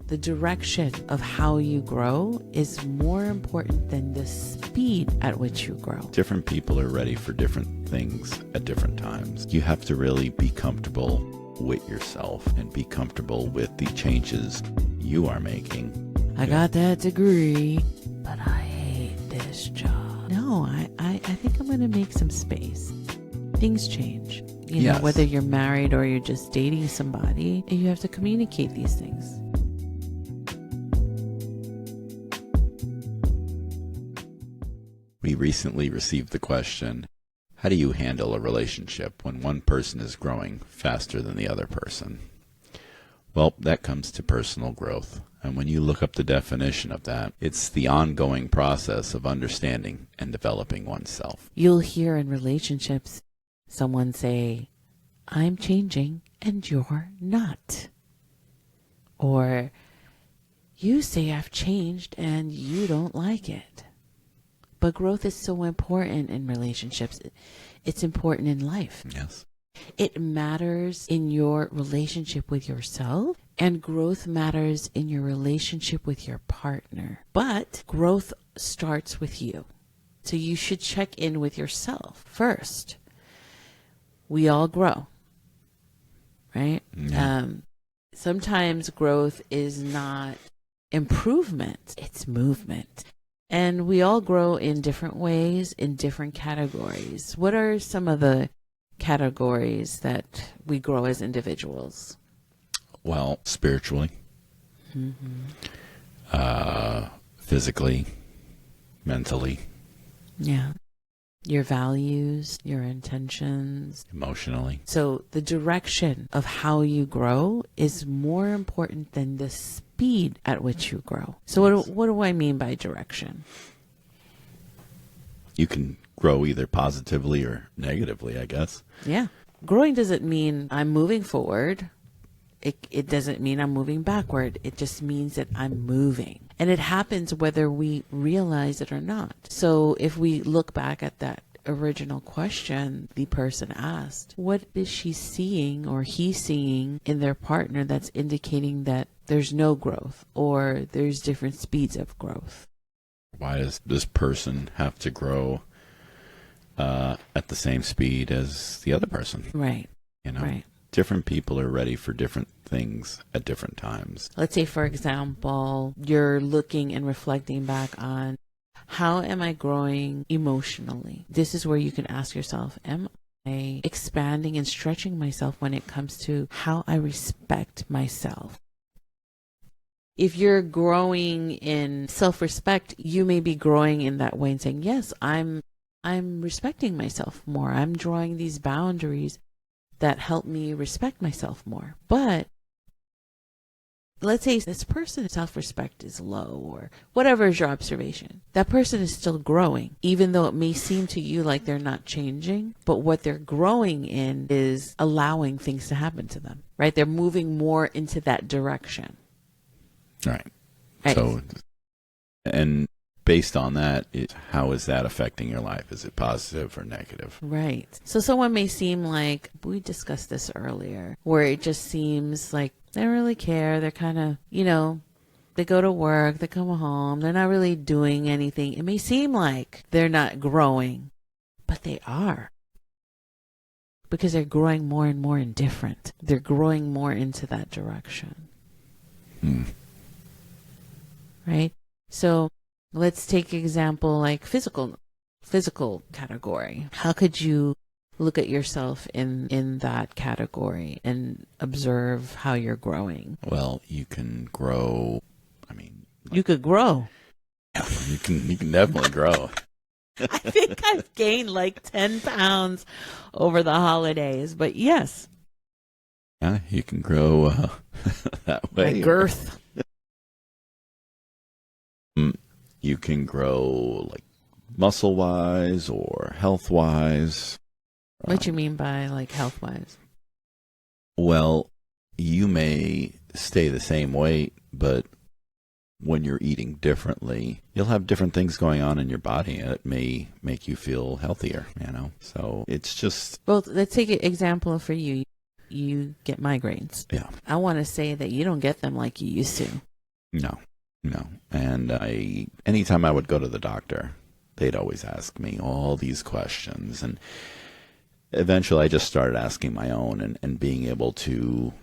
the direction of how you grow is more important than the speed at which you grow. Different people are ready for different things at different times. You have to really be comfortable with yourself and be comfortable with the changes you are making. I got that degree, but I hate this job. No, I think I'm going to make some space. Things change. You know, whether you're married or you're just dating somebody, you have to communicate these things. We recently received the question, how do you handle a relationship when one person is growing faster than the other person? Well, that comes to personal growth. And when you look up the definition of that, it's the ongoing process of understanding and developing oneself. You'll hear in relationships someone say, I'm changing and you're not. Or you say I've changed and you don't like it. But growth is so important in relationships. It's important in life. Yes. It matters in your relationship with yourself, and growth matters in your relationship with your partner. But growth starts with you. So you should check in with yourself first. We all grow, right? Yeah. Sometimes growth is not improvement, it's movement. And we all grow in different ways, in different categories. What are some of the categories that we grow as individuals? Well, spiritually, physically, mentally, Yeah. Your values, your intentions. emotionally. So the direction of how you grow is more important than the speed at which you grow. So what do I mean by direction? You can grow either positively or negatively, I guess. Yeah. Growing doesn't mean I'm moving forward. It doesn't mean I'm moving backward. It just means that I'm moving. And it happens whether we realize it or not. So if we look back at that original question the person asked, what is she seeing or he seeing in their partner that's indicating that there's no growth or there's different speeds of growth? Why does this person have to grow at the same speed as the other person? Right. You know, Right. different people are ready for different things at different times. Let's say, for example, you're looking and reflecting back on how am I growing emotionally? This is where you can ask yourself, am I expanding and stretching myself when it comes to how I respect myself? If you're growing in self-respect, you may be growing in that way and saying, yes, I'm respecting myself more. I'm drawing these boundaries that help me respect myself more. But let's say this person's self-respect is low or whatever is your observation. That person is still growing, even though it may seem to you like they're not changing. But what they're growing in is allowing things to happen to them, right? They're moving more into that direction. Right. Right. So, and based on that, how is that affecting your life? Is it positive or negative? Right. So someone may seem like, we discussed this earlier, where it just seems like they don't really care. They're kind of, they go to work, they come home, they're not really doing anything. It may seem like they're not growing, but they are. Because they're growing more and more indifferent. They're growing more into that direction. Right? So let's take example like physical category. How could you look at yourself in that category and observe how you're growing? Well, you can grow. You could grow. You can definitely grow. I think I've gained like 10 pounds over the holidays, but yes. Yeah, you can grow that way. My girth. You can grow like muscle-wise or health-wise. What do you mean by like health-wise? Well, you may stay the same weight, but when you're eating differently, you'll have different things going on in your body. It may make you feel healthier, So it's just... Well, let's take an example for you. You get migraines. Yeah. I want to say that you don't get them like you used to. No, no. And anytime I would go to the doctor, they'd always ask me all these questions. And eventually I just started asking my own and being able to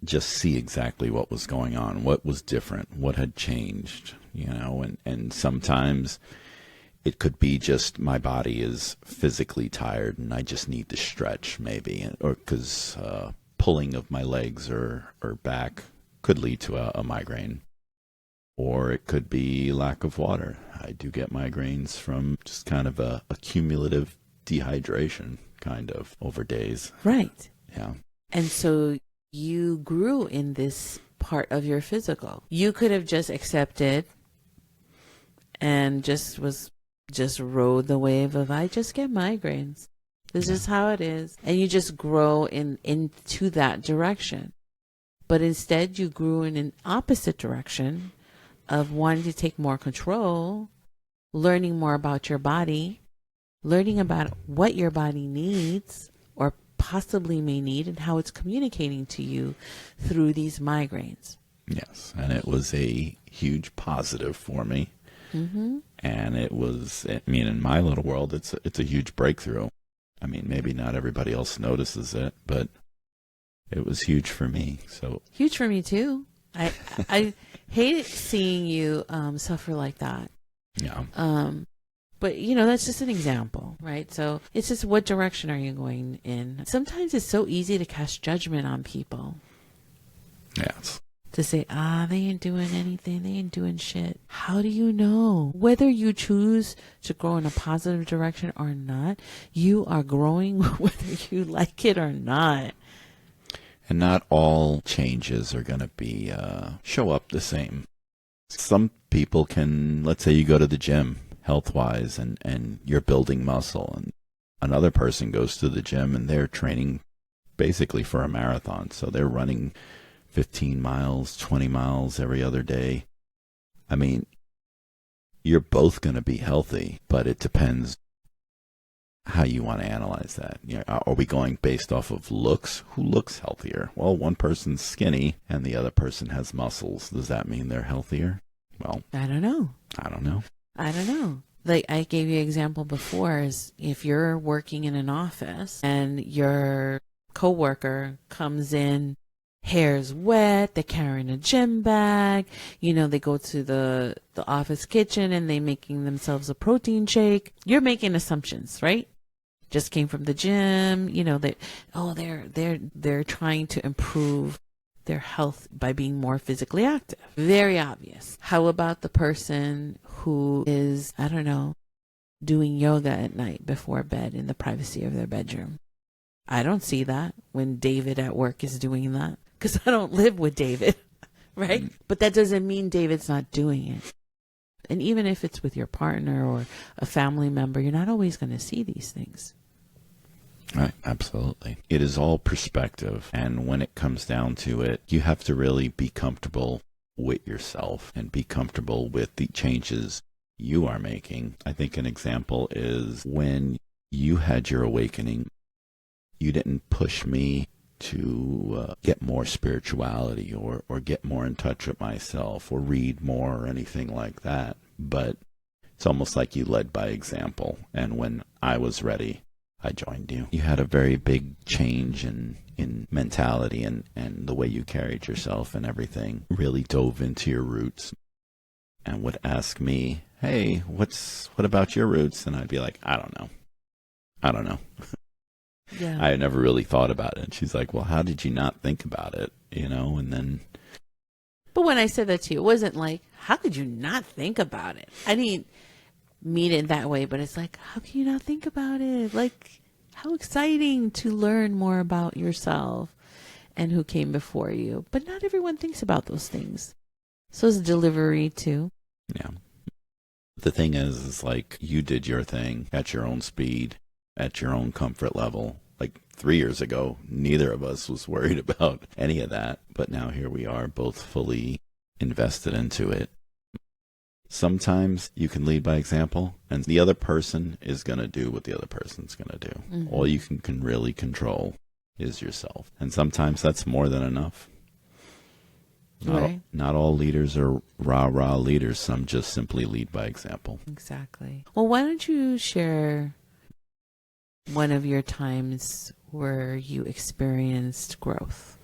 just see exactly what was going on, what was different, what had changed, and sometimes it could be just my body is physically tired and I just need to stretch maybe, or because pulling of my legs or back could lead to a migraine. Or it could be lack of water. I do get migraines from just kind of a cumulative dehydration kind of over days. Right. Yeah. And so you grew in this part of your physical. You could have just accepted and just rode the wave of, I just get migraines. This is how it is. And you just grow into that direction. But instead you grew in an opposite direction of wanting to take more control, learning more about your body, learning about what your body needs or possibly may need and how it's communicating to you through these migraines. Yes, and it was a huge positive for me. Mm-hmm. And it was, in my little world, it's a huge breakthrough. Maybe not everybody else notices it, but it was huge for me. So huge for me too. I hate seeing you suffer like that. Yeah. But that's just an example, right? So it's just, what direction are you going in? Sometimes it's so easy to cast judgment on people. Yes. To say, they ain't doing anything. They ain't doing shit. How do you know? Whether you choose to grow in a positive direction or not, you are growing whether you like it or not. And not all changes are going to be show up the same. Some people can, let's say you go to the gym health-wise and you're building muscle, and another person goes to the gym and they're training basically for a marathon. So they're running 15 miles, 20 miles every other day. You're both going to be healthy, but it depends how you want to analyze that. Are we going based off of looks? Who looks healthier? Well, one person's skinny and the other person has muscles. Does that mean they're healthier? Well, I don't know. Like I gave you an example before, is if you're working in an office and your coworker comes in, hair's wet, they're carrying a gym bag, they go to the office kitchen and they making themselves a protein shake. You're making assumptions, right? Just came from the gym, they're trying to improve their health by being more physically active. Very obvious. How about the person who is, I don't know, doing yoga at night before bed in the privacy of their bedroom? I don't see that when David at work is doing that, because I don't live with David, right? But that doesn't mean David's not doing it. And even if it's with your partner or a family member, you're not always going to see these things. Right, absolutely. It is all perspective. And when it comes down to it, you have to really be comfortable with yourself and be comfortable with the changes you are making. I think an example is when you had your awakening, you didn't push me to get more spirituality or get more in touch with myself or read more or anything like that. But it's almost like you led by example. And when I was ready, I joined you. You had a very big change in mentality and the way you carried yourself and everything. Really dove into your roots and would ask me, hey, what about your roots? And I'd be like, I don't know. Yeah. I had never really thought about it. And she's like, well, how did you not think about it? And then. But when I said that to you, it wasn't like, how could you not think about it? I didn't mean it that way, but it's like, how can you not think about it? Like, how exciting to learn more about yourself and who came before you. But not everyone thinks about those things. So it's delivery too. Yeah. The thing is like, you did your thing at your own speed, at your own comfort level. Like 3 years ago, neither of us was worried about any of that. But now here we are, both fully invested into it. Sometimes you can lead by example, and the other person is going to do what the other person's going to do. Mm-hmm. All you can really control is yourself. And sometimes that's more than enough. Right. Not all leaders are rah-rah leaders. Some just simply lead by example. Exactly. Well, why don't you share one of your times where you experienced growth?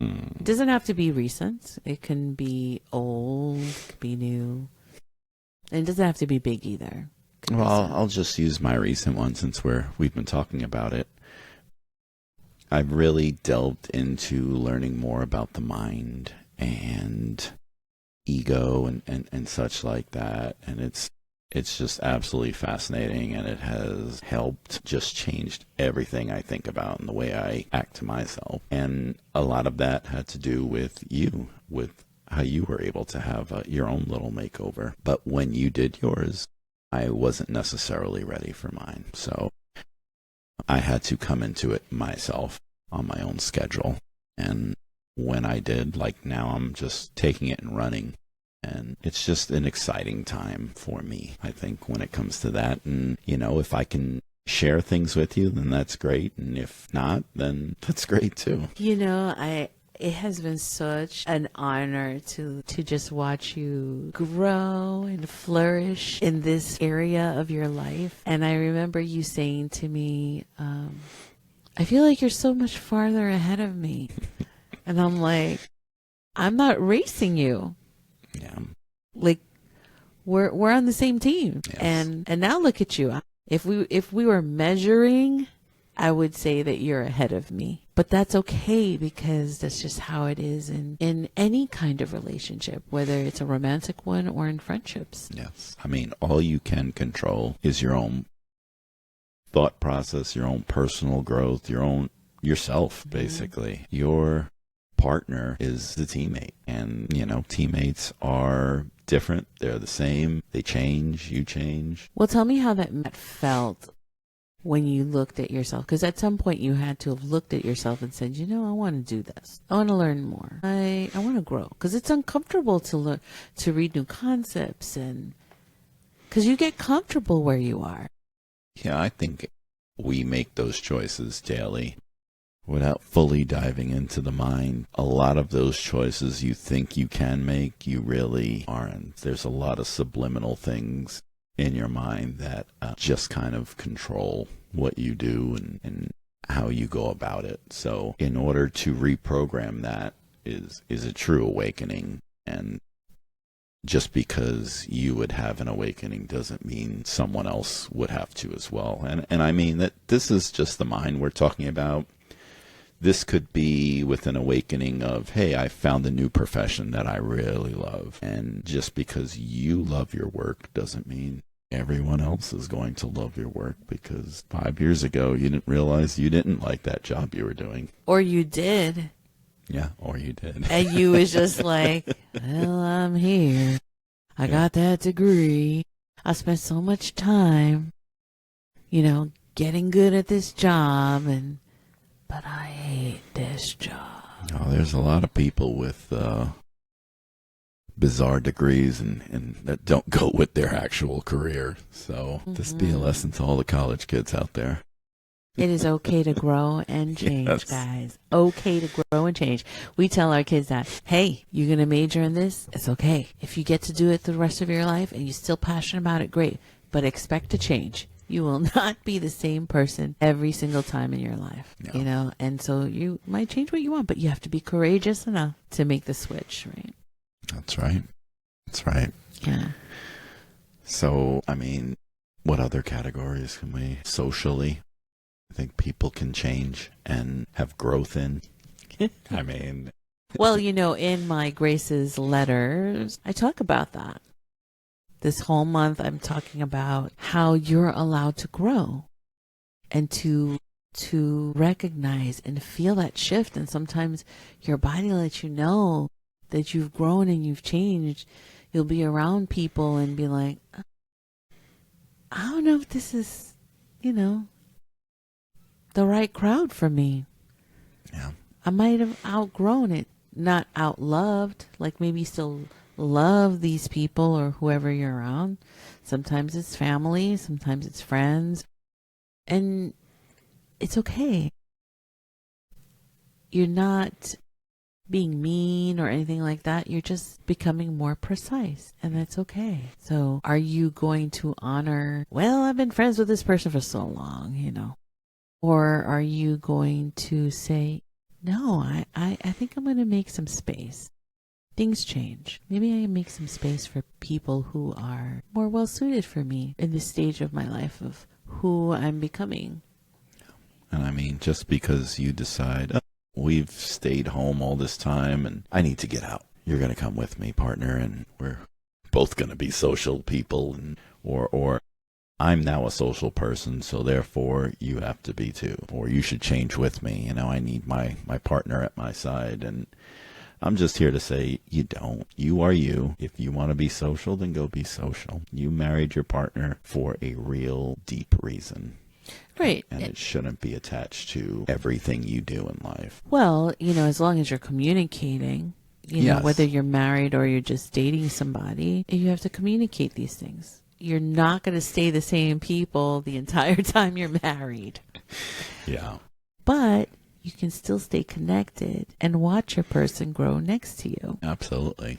It doesn't have to be recent. It can be old, it could be new. And it doesn't have to be big either. Well, I'll just use my recent one since we've been talking about it. I've really delved into learning more about the mind and ego and such like that. And it's just absolutely fascinating, and it has helped just changed everything I think about and the way I act to myself. And a lot of that had to do with you, with how you were able to have your own little makeover. But when you did yours, I wasn't necessarily ready for mine. So I had to come into it myself on my own schedule. And when I did, like now I'm just taking it and running. And it's just an exciting time for me, I think, when it comes to that. And, if I can share things with you, then that's great. And if not, then that's great too. It has been such an honor to just watch you grow and flourish in this area of your life. And I remember you saying to me, I feel like you're so much farther ahead of me. And I'm like, I'm not racing you. Yeah. Like we're on the same team. Yes. And now look at you. If we were measuring, I would say that you're ahead of me. But that's okay, because that's just how it is in any kind of relationship, whether it's a romantic one or in friendships. Yes. I mean, all you can control is your own thought process, your own personal growth, yourself, basically. Your partner is the teammate. And, teammates are different. They're the same. They change. You change. Well, tell me how that felt when you looked at yourself, because at some point you had to have looked at yourself and said, I want to do this. I want to learn more. I want to grow, because it's uncomfortable to learn, to read new concepts, and because you get comfortable where you are. Yeah, I think we make those choices daily without fully diving into the mind. A lot of those choices you think you can make, you really aren't. There's a lot of subliminal things in your mind that just kind of control what you do and how you go about it. So in order to reprogram that is a true awakening. And just because you would have an awakening doesn't mean someone else would have to as well. And I mean that this is just the mind we're talking about. This could be with an awakening of, hey, I found a new profession that I really love. And just because you love your work doesn't mean everyone else is going to love your work, because 5 years ago you didn't realize you didn't like that job you were doing. Or you did. Yeah, or you did. And you was just like, well, I'm here. I got that degree. I spent so much time, getting good at this job, but I hate this job. Oh, there's a lot of people with bizarre degrees and that don't go with their actual career. So this be a lesson to all the college kids out there. It is okay to grow and change, Yes. guys. Okay to grow and change. We tell our kids that, hey, you're going to major in this? It's okay. If you get to do it the rest of your life and you're still passionate about it, great. But expect to change. You will not be the same person every single time in your life, No. And so you might change what you want, but you have to be courageous enough to make the switch, right? That's right. That's right. Yeah. So, I mean, what other categories can we socially? I think people can change and have growth in. I mean, Well, in my Grace's letters, I talk about that. This whole month, I'm talking about how you're allowed to grow and to recognize and feel that shift. And sometimes your body lets you know that you've grown and you've changed. You'll be around people and be like, I don't know if this is, the right crowd for me. yeah. I might have outgrown it, not outloved, like maybe still love these people or whoever you're around. Sometimes it's family, sometimes it's friends, and it's okay. You're not being mean or anything like that. You're just becoming more precise, and that's okay. So are you going to honor, well, I've been friends with this person for so long, or are you going to say, no, I think I'm going to make some space. Things change. Maybe I make some space for people who are more well suited for me in this stage of my life of who I'm becoming. And I mean, just because you decide, oh, we've stayed home all this time and I need to get out. You're going to come with me, partner, and we're both going to be social people, and or I'm now a social person, so therefore you have to be too, or you should change with me. I need my partner at my side, and I'm just here to say you don't. You are you. If you want to be social, then go be social. You married your partner for a real deep reason. Right. And it shouldn't be attached to everything you do in life. Well, as long as you're communicating, Yes. whether you're married or you're just dating somebody, you have to communicate these things. You're not going to stay the same people the entire time you're married. Yeah. But you can still stay connected and watch your person grow next to you. Absolutely.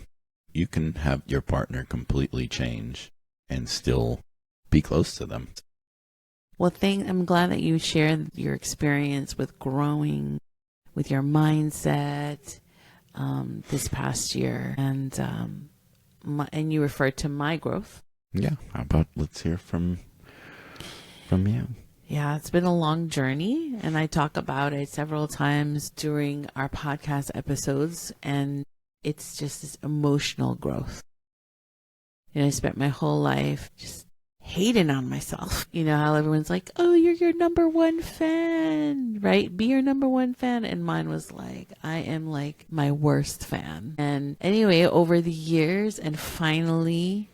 You can have your partner completely change and still be close to them. Well, I'm glad that you shared your experience with growing with your mindset this past year, and you referred to my growth. Yeah. How about let's hear from you? Yeah, it's been a long journey, and I talk about it several times during our podcast episodes, and it's just this emotional growth. I spent my whole life just hating on myself. How everyone's like, oh, you're your number one fan, right? Be your number one fan. And mine was like, I am like my worst fan. And anyway, over the years, and finally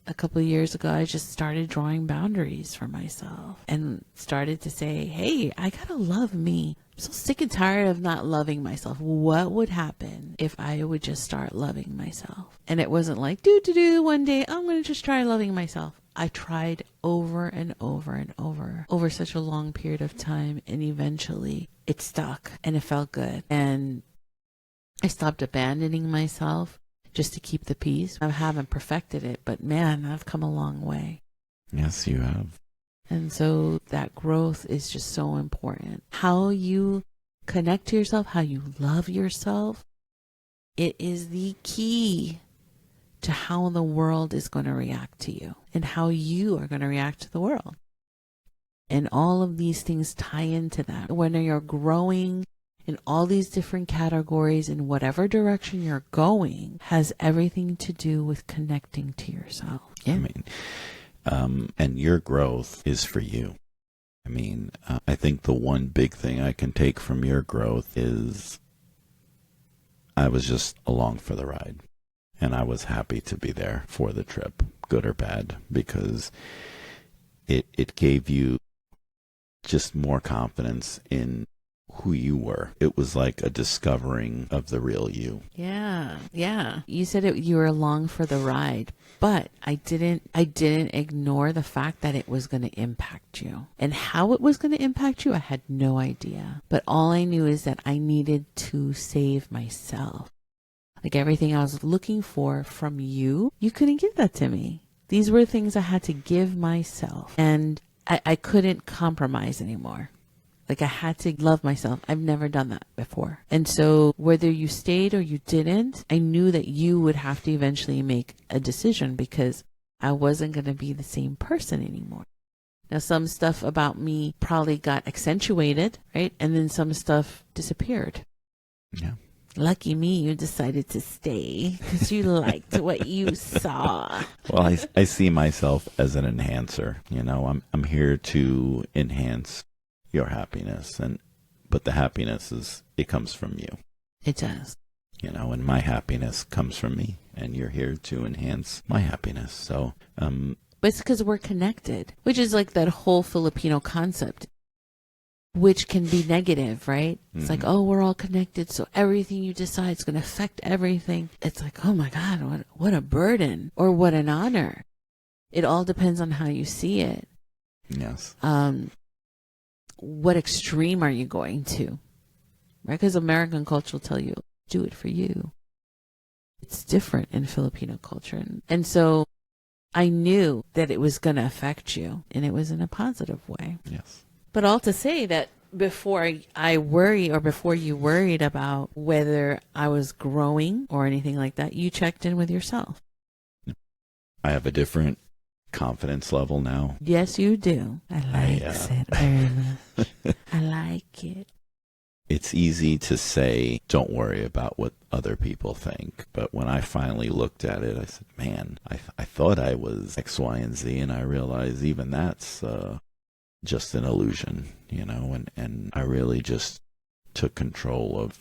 a couple of years ago, I just started drawing boundaries for myself and started to say, hey, I gotta love me. I'm so sick and tired of not loving myself. What would happen if I would just start loving myself? And it wasn't like, one day I'm going to just try loving myself. I tried over and over and over such a long period of time, and eventually it stuck and it felt good. And I stopped abandoning myself just to keep the peace. I haven't perfected it, but man, I've come a long way. Yes, you have. And so that growth is just so important. How you connect to yourself, how you love yourself, it is the key to how the world is going to react to you and how you are going to react to the world. And all of these things tie into that. When you're growing in all these different categories, in whatever direction you're going, has everything to do with connecting to yourself. Yeah. And your growth is for you. I think the one big thing I can take from your growth is I was just along for the ride. And I was happy to be there for the trip, good or bad, because it gave you just more confidence in who you were. It was like a discovering of the real you. Yeah. You said you were along for the ride, but I didn't ignore the fact that it was going to impact you. And how it was going to impact you, I had no idea. But all I knew is that I needed to save myself. Like everything I was looking for from you couldn't give that to me. These were things I had to give myself. And I couldn't compromise anymore. Like I had to love myself. I've never done that before. And so whether you stayed or you didn't, I knew that you would have to eventually make a decision because I wasn't going to be the same person anymore. Now, some stuff about me probably got accentuated, right? And then some stuff disappeared. Yeah. Lucky me, you decided to stay because you liked what you saw. Well, I see myself as an enhancer. I'm here to enhance your happiness, but the happiness it comes from you. It does. And my happiness comes from me, and you're here to enhance my happiness. So, but it's because we're connected, which is like that whole Filipino concept, which can be negative, right? It's like, oh, we're all connected, so everything you decide is going to affect everything. It's like, oh my God, what a burden, or what an honor. It all depends on how you see it. Yes. What extreme are you going to? Right? Because American culture will tell you, do it for you. It's different in Filipino culture. And so I knew that it was going to affect you, and it was in a positive way. Yes. But all to say that before I worry, or before you worried about whether I was growing or anything like that, you checked in with yourself. I have a different confidence level now. Yes, you do. I like it very much. I like it. It's easy to say, don't worry about what other people think. But when I finally looked at it, I said, man, I thought I was X, Y, and Z. And I realized even that's just an illusion, and I really just took control of,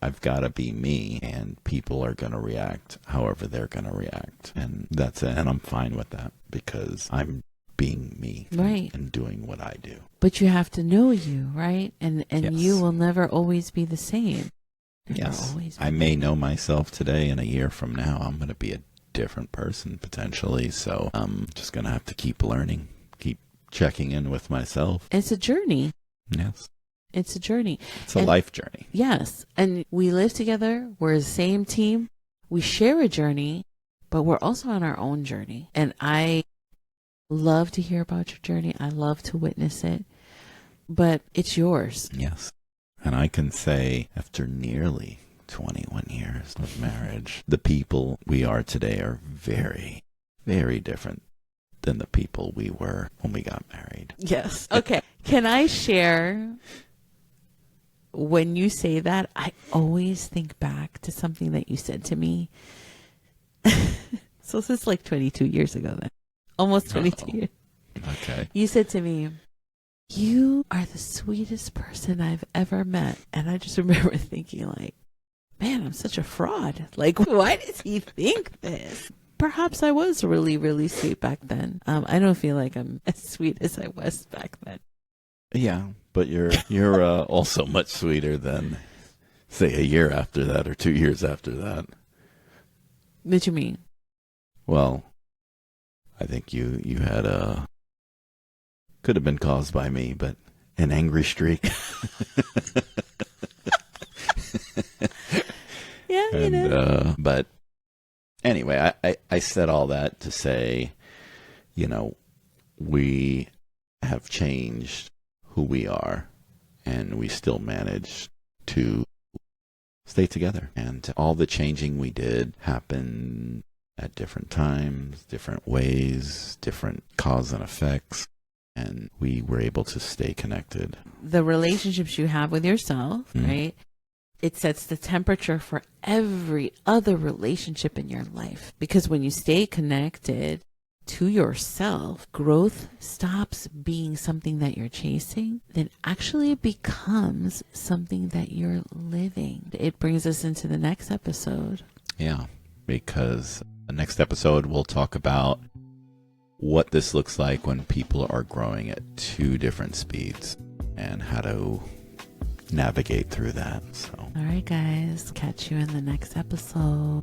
I've got to be me, and people are going to react however they're going to react. And that's it. And I'm fine with that because I'm being me, right, and doing what I do. But you have to know you, right? And Yes. You will never always be the same. Yes. I may know myself today, and a year from now, I'm going to be a different person potentially. So I'm just going to have to keep learning, keep checking in with myself. It's a journey. Yes. It's a journey. It's a life journey. Yes. And we live together. We're the same team. We share a journey, but we're also on our own journey. And I love to hear about your journey. I love to witness it, but it's yours. Yes. And I can say after nearly 21 years of marriage, the people we are today are very, very different than the people we were when we got married. Yes. Okay. Can I share? When you say that, I always think back to something that you said to me. So this is like 22 years ago then. Almost 22 years. Okay. You said to me, you are the sweetest person I've ever met. And I just remember thinking like, man, I'm such a fraud. Like, why does he think this? Perhaps I was really, really sweet back then. I don't feel like I'm as sweet as I was back then. Yeah, but you're also much sweeter than, say, a year after that or 2 years after that. What do you mean? Well, I think you had could have been caused by me, but an angry streak. Yeah, but anyway, I said all that to say, we have changed who we are, and we still manage to stay together. And all the changing we did happened at different times, different ways, different cause and effects, and we were able to stay connected. The relationships you have with yourself, right? It sets the temperature for every other relationship in your life. Because when you stay connected to yourself, growth stops being something that you're chasing, then actually it becomes something that you're living. It brings us into the next episode. Yeah, because the next episode we'll talk about what this looks like when people are growing at two different speeds and how to navigate through that. So, all right, guys, catch you in the next episode.